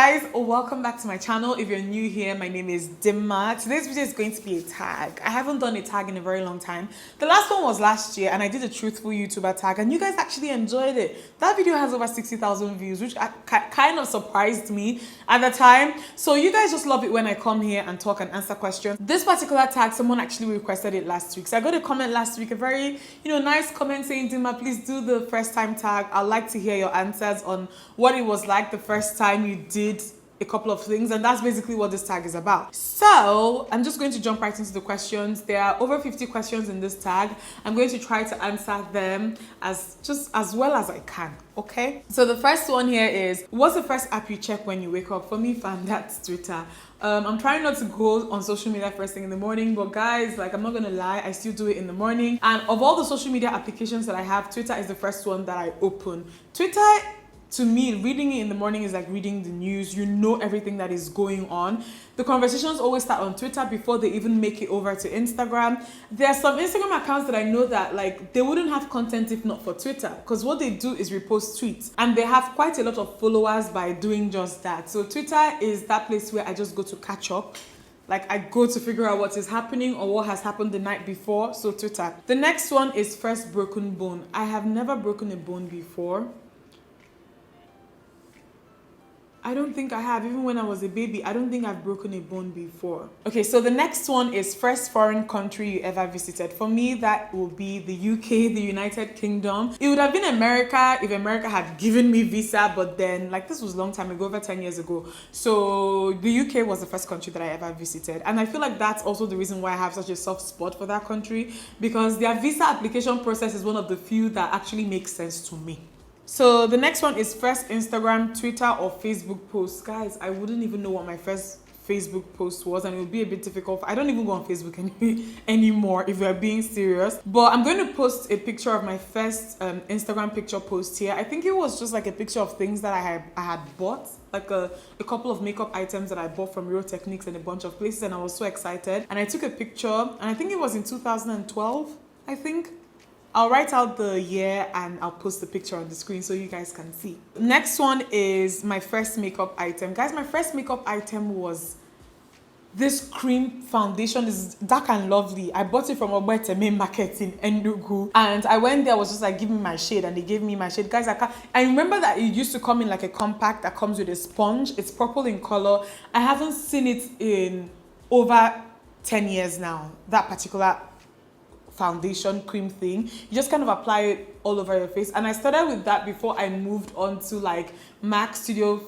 guys, welcome back to my channel. If you're new here, my name is Dimma. Today's video is going to be a tag. I haven't done a tag in a very long time. The last one was last year and I did a truthful YouTuber tag and you guys actually enjoyed it. That video has over 60,000 views, which kind of surprised me at the time. So you guys just love it when I come here and talk and answer questions. This particular tag, someone actually requested it last week. So I got a comment last week, a very, nice comment saying, Dimma, please do the first time tag. I'd like to hear your answers on what it was like the first time you did a couple of things, and that's basically what this tag is about. So I'm just going to jump right into the questions. There are over 50 questions in this tag. I'm going to try to answer them as well as I can. Okay, so the first one here is, what's the first app you check when you wake up? For me, fam, that's Twitter. I'm trying not to go on social media first thing in the morning, but guys, like, I'm not gonna lie, I still do it in the morning. And of all the social media applications that I have, Twitter is the first one that I open. Twitter, to me, reading it in the morning is like reading the news. You know everything that is going on. The conversations always start on Twitter before they even make it over to Instagram. There are some Instagram accounts that I know that, like, they wouldn't have content if not for Twitter, because what they do is repost tweets and they have quite a lot of followers by doing just that. So Twitter is that place where I just go to catch up. Like, I go to figure out what is happening or what has happened the night before. So Twitter. The next one is first broken bone. I have never broken a bone before. I don't think I have. Even when I was a baby, I don't think I've broken a bone before. Okay, so the next one is first foreign country you ever visited. For me, that will be the UK, the United Kingdom. It would have been America if America had given me visa, but then, like, this was a long time ago, over 10 years ago. So the UK was the first country that I ever visited. And I feel like that's also the reason why I have such a soft spot for that country, because their visa application process is one of the few that actually makes sense to me. So the next one is first Instagram, Twitter, or Facebook post. Guys, I wouldn't even know what my first Facebook post was, and it would be a bit difficult. I don't even go on Facebook anymore, if we're being serious. But I'm going to post a picture of my first Instagram picture post here. I think it was just like a picture of things that I had bought, like a couple of makeup items that I bought from Real Techniques and a bunch of places, and I was so excited. And I took a picture, and I think it was in 2012, I think. I'll write out the year and I'll post the picture on the screen so you guys can see. Next one is my first makeup item. Guys, my first makeup item was this cream foundation. Is dark and lovely. I bought it from a main market in Enugu. And I went there, I was just like, give me my shade. And they gave me my shade. Guys, I remember that it used to come in like a compact that comes with a sponge. It's purple in color. I haven't seen it in over 10 years now, that particular foundation cream thing. You just kind of apply it all over your face, and I started with that before I moved on to like MAC Studio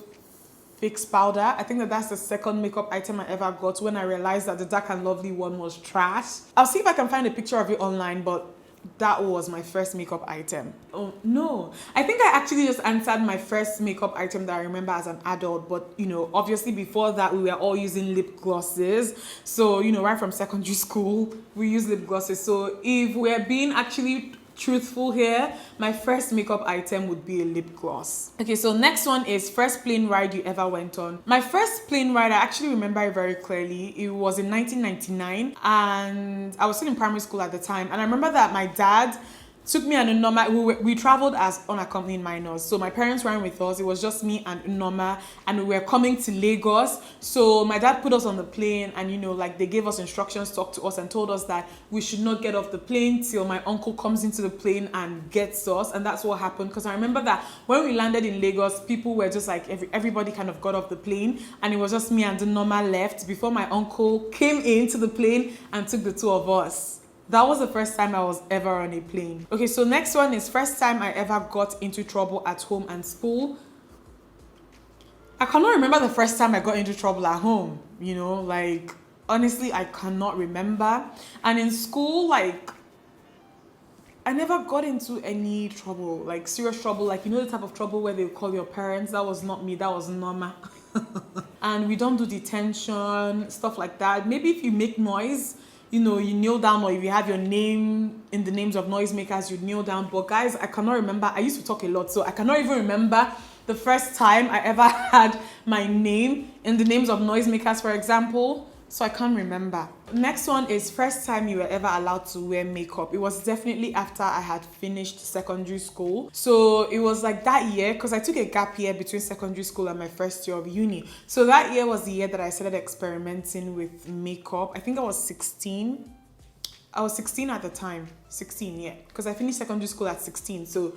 Fix powder. I think that's the second makeup item I ever got when I realized that the Dark and Lovely one was trash. I'll see if I can find a picture of it online, but that was my first makeup item. Oh no, I think I actually just answered my first makeup item that I remember as an adult, but obviously before that we were all using lip glosses. So right from secondary school we use lip glosses. So if we're being actually truthful here, my first makeup item would be a lip gloss. Okay, so next one is first plane ride you ever went on. My first plane ride, I actually remember it very clearly. It was in 1999 and I was still in primary school at the time, and I remember that my dad took me and Unoma. We traveled as unaccompanied minors. So my parents weren't with us. It was just me and Unoma, and we were coming to Lagos. So my dad put us on the plane, and like, they gave us instructions, talked to us, and told us that we should not get off the plane till my uncle comes into the plane and gets us. And that's what happened, because I remember that when we landed in Lagos, people were just like, everybody kind of got off the plane, and it was just me and Unoma left before my uncle came into the plane and took the two of us. That was the first time I was ever on a plane. Okay, so next one is first time I ever got into trouble at home and school. I cannot remember the first time I got into trouble at home, like, honestly, I cannot remember. And in school, like, I never got into any trouble, like serious trouble, like, the type of trouble where they call your parents. That was not me, that was Norma. And we don't do detention, stuff like that. Maybe if you make noise, you kneel down, or if you have your name in the names of noisemakers, you kneel down. But guys, I cannot remember. I used to talk a lot, so I cannot even remember the first time I ever had my name in the names of noisemakers, for example. So I can't remember. Next one is first time you were ever allowed to wear makeup. It was definitely after I had finished secondary school. So it was like that year, because I took a gap year between secondary school and my first year of uni. So that year was the year that I started experimenting with makeup. I think I was 16. I was 16 at the time. 16, yeah. Because I finished secondary school at 16. So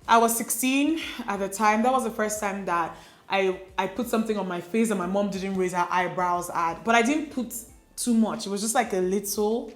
I was 16 at the time. That was the first time that I put something on my face and my mom didn't raise her eyebrows at. But I didn't put too much. It was just like a little,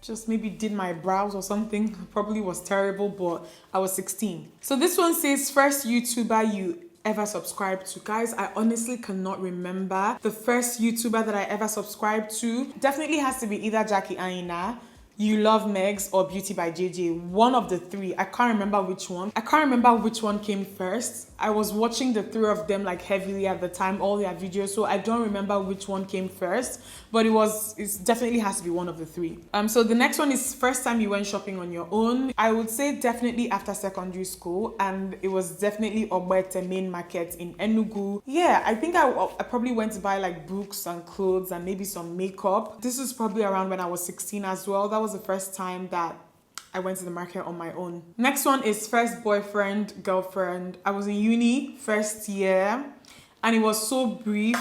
just maybe did my brows or something. Probably was terrible, but I was 16. So this one says, first YouTuber you ever subscribed to. Guys, I honestly cannot remember the first YouTuber that I ever subscribed to. Definitely has to be either Jackie Aina, You Love Megs, or Beauty by JJ. One of the three. I can't remember which one. I can't remember which one came first. I was watching the three of them like heavily at the time, all their videos, so I don't remember which one came first, but it definitely has to be one of the three. So the next one is first time you went shopping on your own. I would say definitely after secondary school, and it was definitely Ogbete main market in Enugu. Yeah, I think I probably went to buy like books and clothes and maybe some makeup. This was probably around when I was 16 as well. That was the first time that I went to the market on my own. Next one is first boyfriend, girlfriend. I was in uni first year, and it was so brief,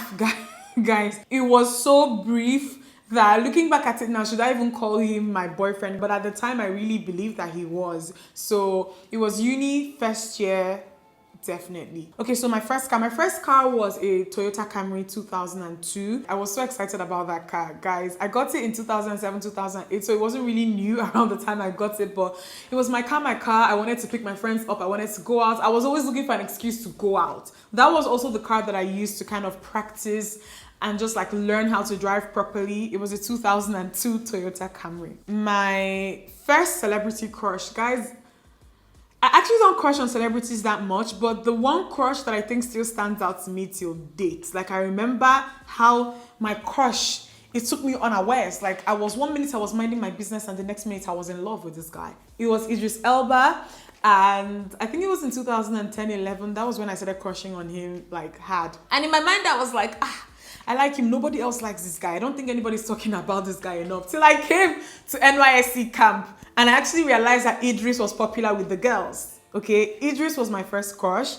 guys. It was so brief that looking back at it now, should I even call him my boyfriend? But at the time, I really believed that he was. So it was uni first year. Definitely. Okay, so my first car was a Toyota Camry 2002. I was so excited about that car, guys. I got it in 2007, 2008, so it wasn't really new around the time I got it, but it was my car. I wanted to pick my friends up. I wanted to go out. I was always looking for an excuse to go out. That was also the car that I used to kind of practice and just like learn how to drive properly. It was a 2002 Toyota Camry. My first celebrity crush, guys, I actually don't crush on celebrities that much, but the one crush that I think still stands out to me till date. Like, I remember how my crush, it took me unawares. Like, one minute I was minding my business and the next minute I was in love with this guy. It was Idris Elba, and I think it was in 2010, 11. That was when I started crushing on him, like, hard. And in my mind, I was like, I like him. Nobody else likes this guy. I don't think anybody's talking about this guy enough. Till I came to NYSC camp and I actually realized that Idris was popular with the girls. Okay, Idris was my first crush,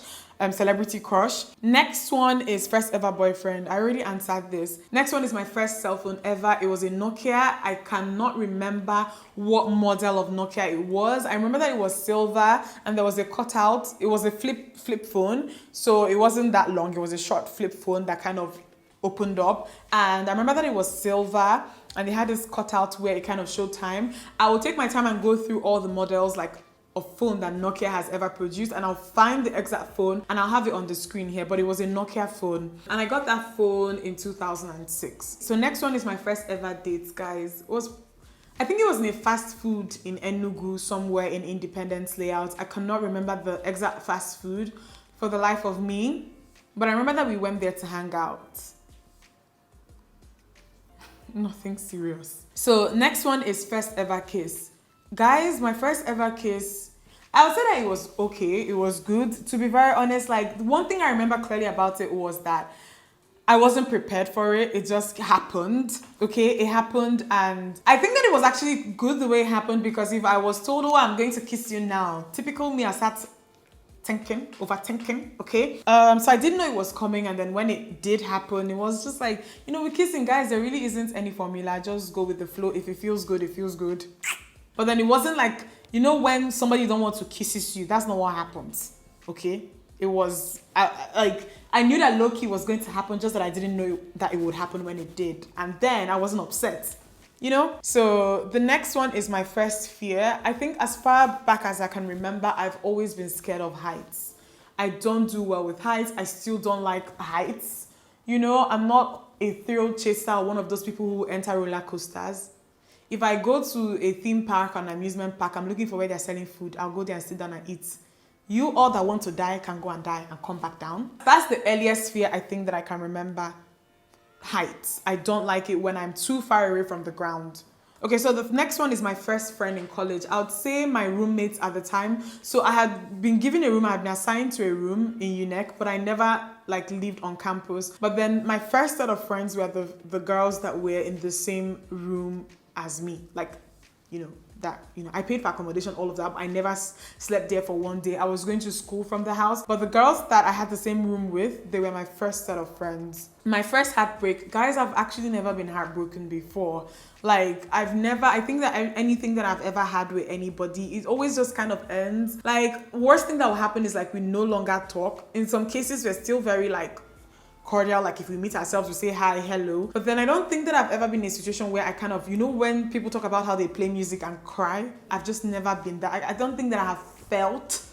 celebrity crush. Next one is first ever boyfriend. I already answered this. Next one is my first cell phone ever. It was a Nokia. I cannot remember what model of Nokia it was. I remember that it was silver and there was a cutout. It was a flip phone. So it wasn't that long. It was a short flip phone that kind of opened up, and I remember that it was silver and they had this cutout where it kind of showed time. I will take my time and go through all the models like of phone that Nokia has ever produced, and I'll find the exact phone and I'll have it on the screen here, but it was a Nokia phone and I got that phone in 2006. So next one is my first ever date, guys. I think it was in a fast food in Enugu, somewhere in Independence Layout. I cannot remember the exact fast food for the life of me, but I remember that we went there to hang out. Nothing serious. So next one is first ever kiss. Guys, my first ever kiss, I would say that it was okay. It was good. To be very honest, like, the one thing I remember clearly about it was that I wasn't prepared for it. It just happened. Okay, it happened, and I think that it was actually good the way it happened, because if I was told, oh, I'm going to kiss you now, typical me, I sat overthinking, okay? So I didn't know it was coming, and then when it did happen, it was just like, with kissing, guys, there really isn't any formula. Just go with the flow. If it feels good, it feels good. But then it wasn't like, when somebody you don't want to kisses you, that's not what happens, okay? It was, I knew that low-key was going to happen, just that I didn't know that it would happen when it did. And then I wasn't upset. So the next one is my first fear. I think as far back as I can remember, I've always been scared of heights. I don't do well with heights. I still don't like heights. I'm not a thrill chaser or one of those people who enter roller coasters. If I go to a theme park or an amusement park, I'm looking for where they're selling food. I'll go there and sit down and eat. You all that want to die can go and die and come back down. That's the earliest fear I think that I can remember. Heights. I don't like it when I'm too far away from the ground. Okay, so the next one is my first friend in college. I would say my roommates at the time. So I had been given a room, I had been assigned to a room in UNEC, but I never like lived on campus. But then my first set of friends were the girls that were in the same room as me. Like, I paid for accommodation, all of that. But I never slept there for one day. I was going to school from the house. But the girls that I had the same room with, they were my first set of friends. My first heartbreak, guys, I've actually never been heartbroken before. Like, I think that anything that I've ever had with anybody, it always just kind of ends. Like, worst thing that will happen is like we no longer talk. In some cases, we're still very like cordial, like if we meet ourselves we say hi, hello. But then I don't think that I've ever been in a situation where I kind of, when people talk about how they play music and cry, I've just never been that. I don't think that I have felt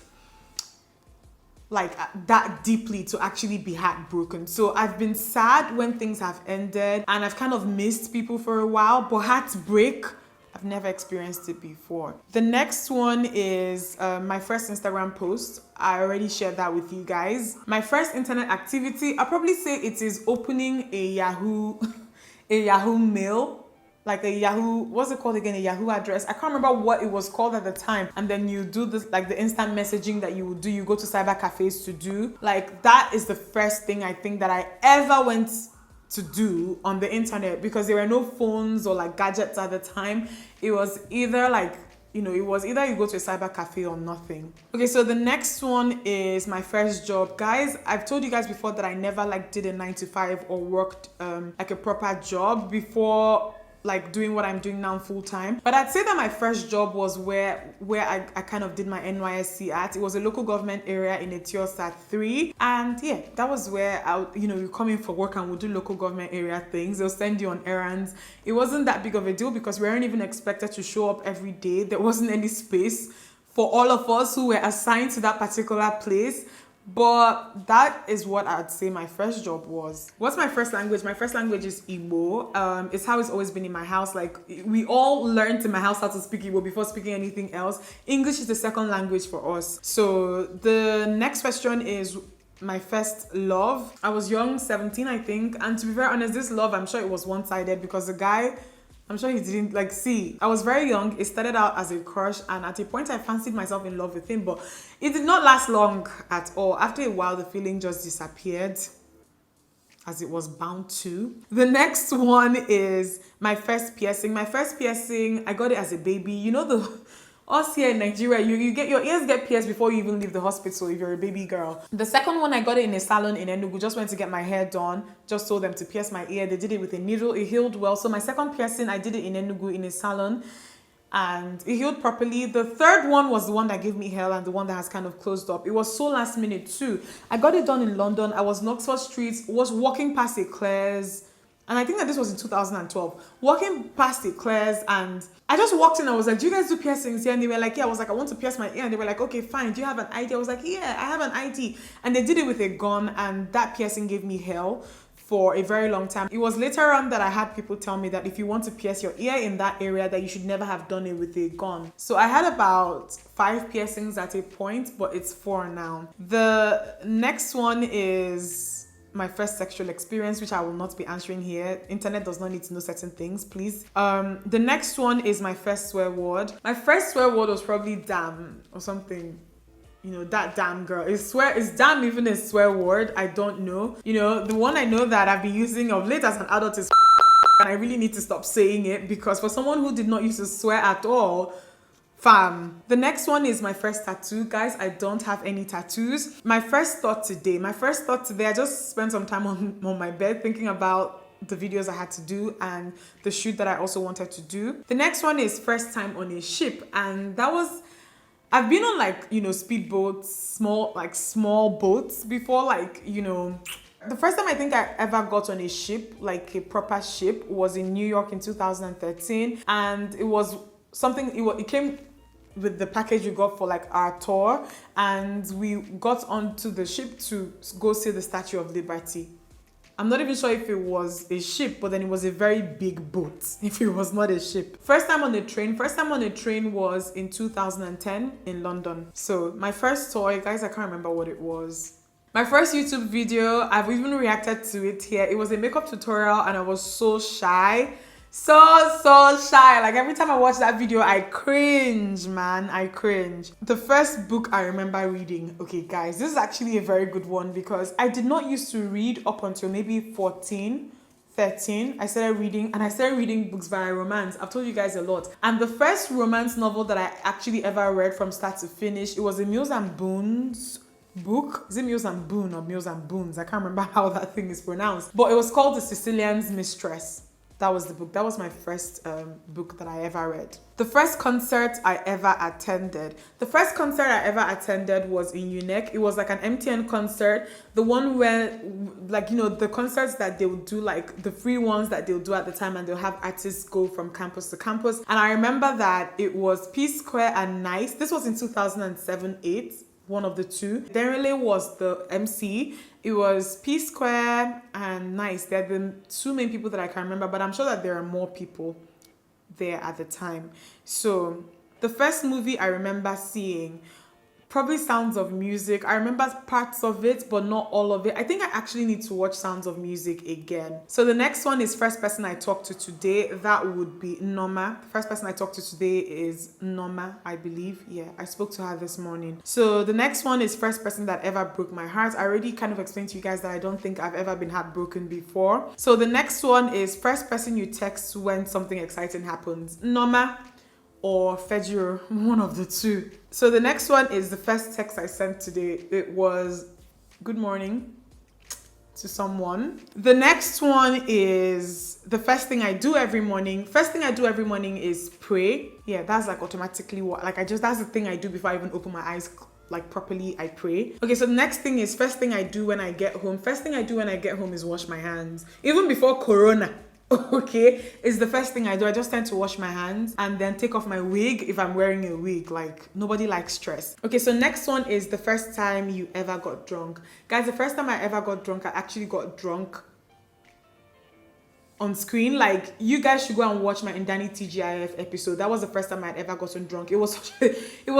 like that deeply to actually be heartbroken. So I've been sad when things have ended and I've kind of missed people for a while, but heartbreak, I've never experienced it before. The next one is my first Instagram post. I already shared that with you guys. My first internet activity, I'll probably say it is opening a Yahoo mail. Like a Yahoo, what's it called again? A Yahoo address. I can't remember what it was called at the time. And then you do this, like the instant messaging that you would do. You go to cyber cafes to do. Like that is the first thing I think that I ever went to do on the internet, because there were no phones or like gadgets at the time. It was either like, you go to a cyber cafe or nothing. Okay, so the next one is my first job. Guys, I've told you guys before that I never like did a 9 to 5 or worked like a proper job before like doing what I'm doing now full time. But I'd say that my first job was where I kind of did my NYSC at. It was a local government area in a Tiosat 3. And yeah, that was where you come in for work and we'll do local government area things. They'll send you on errands. It wasn't that big of a deal because we weren't even expected to show up every day. There wasn't any space for all of us who were assigned to that particular place. But that is what I'd say my first job was. What's my first language? My first language is Igbo. It's how it's always been in my house. Like we all learned in my house how to speak Igbo before speaking anything else. English is the second language for us. So the next question is my first love. I was young, 17 I think. And to be very honest, this love, I'm sure it was one-sided because the guy, I'm sure he didn't I was very young. It started out as a crush and at a point I fancied myself in love with him, but it did not last long at all. After a while, the feeling just disappeared, as it was bound to. The next one is my first piercing. My first piercing, I got it as a baby. Us here in Nigeria, you get your ears get pierced before you even leave the hospital if you're a baby girl. The second one, I got it in a salon in Enugu. Just went to get my hair done. Just told them to pierce my ear. They did it with a needle. It healed well. So my second piercing, I did it in Enugu in a salon and it healed properly. The third one was the one that gave me hell and the one that has kind of closed up. It was so last minute too. I got it done in London. I was in Oxford Street, was walking past Eclairs. And I think that this was in 2012. Walking past Eclairs and I just walked in. I was like, do you guys do piercings here? And they were like, yeah. I was like, I want to pierce my ear. And they were like, okay, fine. Do you have an ID? I was like, yeah, I have an ID. And they did it with a gun. And that piercing gave me hell for a very long time. It was later on that I had people tell me that if you want to pierce your ear in that area, that you should never have done it with a gun. So I had about 5 piercings at a point, but it's 4 now. The next one is my first sexual experience, which I will not be answering here. Internet does not need to know certain things, please. The next one is my first swear word. My first swear word was probably damn or something. That damn girl. Is damn even a swear word? I don't know. The one I know that I've been using of late as an adult is and I really need to stop saying it because for someone who did not used to swear at all, fam. The next one is my first tattoo. Guys, I don't have any tattoos. My first thought today, I just spent some time on my bed thinking about the videos I had to do and the shoot that I also wanted to do. The next one is first time on a ship. And that was, I've been on speedboats, small boats before, the first time I think I ever got on a ship, like a proper ship, was in New York in 2013. And it was something, it came with the package we got for our tour, and we got onto the ship to go see the Statue of Liberty. I'm not even sure if it was a ship, but then it was a very big boat if it was not a ship. First time on a train was in 2010 in London. So my first toy, guys, I can't remember what it was. My first YouTube video, I've even reacted to it here. It was a makeup tutorial and I was so shy. So shy. Like every time I watch that video, I cringe, man. I cringe. The first book I remember reading, okay guys, this is actually a very good one because I did not used to read up until maybe 14, 13. I started reading books via romance. I've told you guys a lot. And the first romance novel that I actually ever read from start to finish, it was a Mills and Boons book. Is it Mills and Boon or Mills and Boons? I can't remember how that thing is pronounced. But it was called The Sicilian's Mistress. That was the book. That was my first book that I ever read. The first concert I ever attended. The first concert I ever attended was in Umeh. It was like an MTN concert. The one where, like, you know, the concerts that they would do, like the free ones that they'll do at the time, and they'll have artists go from campus to campus. And I remember that it was P Square and Nice. This was in 2007-8. One of the two. Derele was the MC. It was P Square and Nice. They're the two main people that I can remember, but I'm sure that there are more people there at the time. So the first movie I remember seeing, probably Sounds of Music. I remember parts of it, but not all of it. I think I actually need to watch Sounds of Music again. So the next one is First Person I Talked to Today. That would be Norma. The first person I talked to today is Norma, I believe. Yeah, I spoke to her this morning. So the next one is First Person That Ever Broke My Heart. I already kind of explained to you guys that I don't think I've ever been heartbroken before. So the next one is First Person You Text When Something Exciting Happens. Norma or Fejiro, one of the two. So the next one is the first text I sent today. It was good morning to someone. The next one is the first thing I do every morning. First thing I do every morning is pray. Yeah, that's like automatically what, like that's the thing I do before I even open my eyes like properly. I pray. Okay, so the next thing is first thing I do when I get home. First thing I do when I get home is wash my hands. Even before Corona. Okay, it's the first thing I do. I just tend to wash my hands and then take off my wig if I'm wearing a wig. Like, nobody likes stress. Okay, so next one is the first time you ever got drunk. Guys, the first time I ever got drunk, I actually got drunk on screen. Like, you guys should go and watch my Indani TGIF episode. That was the first time I'd ever gotten drunk. It was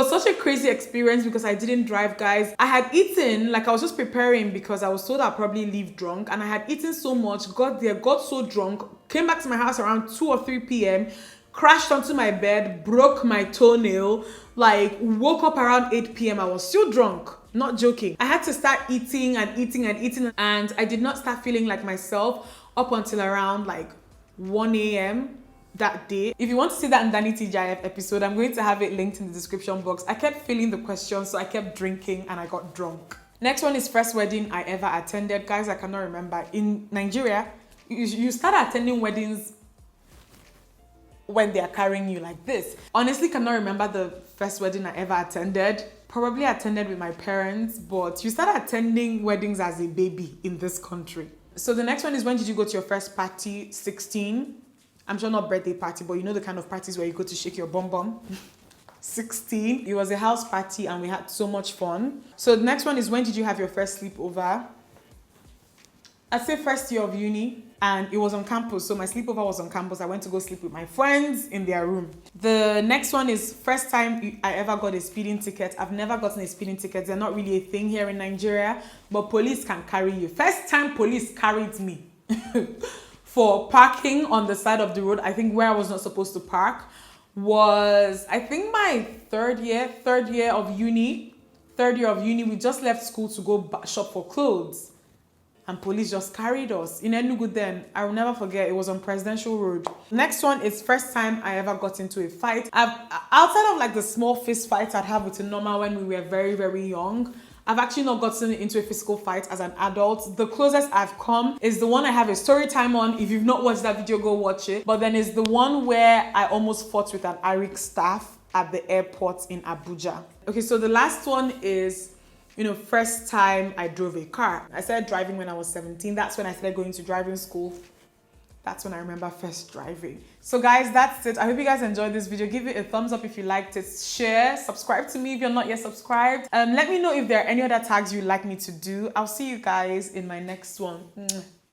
such a crazy experience because I didn't drive, guys. I had eaten, like I was just preparing because I was told I'd probably leave drunk, and I had eaten so much, got there, got so drunk, came back to my house around 2 or 3 p.m., crashed onto my bed, broke my toenail, like woke up around 8 p.m. I was still drunk. Not joking. I had to start eating and I did not start feeling like myself up until around like 1 a.m. that day. If you want to see that Ndani TGIF episode, I'm going to have it linked in the description box. I kept filling the questions, so I kept drinking and I got drunk. Next one is first wedding I ever attended. Guys, I cannot remember. In Nigeria, you start attending weddings when they are carrying you like this. Honestly, cannot remember the first wedding I ever attended. Probably attended with my parents, but you start attending weddings as a baby in this country. So the next one is when did you go to your first party? 16. I'm sure not birthday party, but you know the kind of parties where you go to shake your bum bum. 16. It was a house party and we had so much fun. So the next one is when did you have your first sleepover? I'd say first year of uni, and it was on campus. So my sleepover was on campus. I went to go sleep with my friends in their room. The next one is first time I ever got a speeding ticket. I've never gotten a speeding ticket. They're not really a thing here in Nigeria, but police can carry you. First time police carried me for parking on the side of the road, I think where I was not supposed to park, was I think my third year of uni. We just left school to go shop for clothes. And police just carried us in Enugu then. I will never forget, it was on Presidential Road. Next one is first time I ever got into a fight. Outside of like the small fist fights I'd have with Norma when we were very, very young, I've actually not gotten into a physical fight as an adult. The closest I've come is the one I have a story time on. If you've not watched that video, go watch it. But then it's the one where I almost fought with an ARIC staff at the airport in Abuja. Okay, so the last one is, first time I drove a car. I started driving when I was 17. That's when I started going to driving school. That's when I remember first driving. So guys, that's it. I hope you guys enjoyed this video. Give it a thumbs up if you liked it. Share, subscribe to me if you're not yet subscribed. Let me know if there are any other tags you'd like me to do. I'll see you guys in my next one.